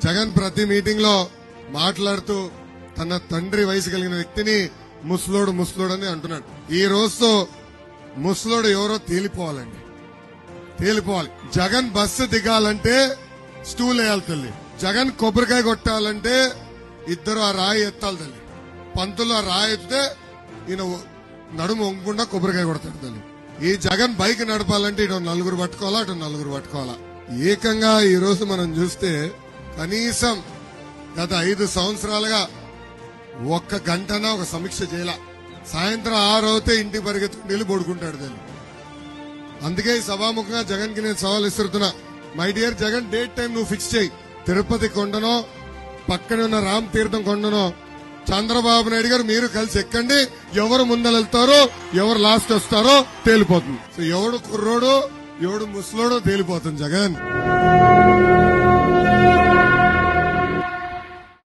జగన్ ప్రతి మీటింగ్ లో మాట్లాడుతూ తన తండ్రి వయసు కలిగిన వ్యక్తిని ముసలోడు ముసలోడు అని అంటున్నాడు. ఈ రోజుతో ముసలోడు ఎవరో తేలిపోవాలండి, తేలిపోవాలి. జగన్ బస్సు దిగాలంటే స్టూల్ వేయాలి తల్లి. జగన్ కొబ్బరికాయ కొట్టాలంటే ఇద్దరు ఆ రాయి ఎత్తాలి తల్లి. పంతులు ఆ రాయి ఎత్తితే ఈయన నడుము వంగకుండా కొబ్బరికాయ కొడతాడు తల్లి. ఈ జగన్ బైక్ నడపాలంటే ఇటు నలుగురు పట్టుకోవాలా, అటు నలుగురు పట్టుకోవాలా. ఏకంగా ఈ రోజు మనం చూస్తే కనీసం గత 5 సంవత్సరాలుగా ఒక్క గంటనా ఒక సమీక్ష చేయాల. సాయంత్రం 6 అవుతే ఇంటికి పరిగెత్తుకుని పడుకుంటాడు తల్లి. అందుకే ఈ సభాముఖంగా జగన్ కి నేను సవాల్ ఇస్తున్నా. My dear Jagan, date time నువ్వు ఫిక్స్ చేయి. తిరుపతి కొండనో పక్కనే ఉన్న రామ్ తీర్థం కొండనో చంద్రబాబు నాయుడు గారు మీరు కలిసి ఎక్కండి. ఎవరు ముందరెళ్తారో ఎవరు లాస్ట్ వస్తారో తేలిపోతుంది. సో ఎవడు కుర్రోడు ఎవడు ముసలోడో తేలిపోతుంది జగన్.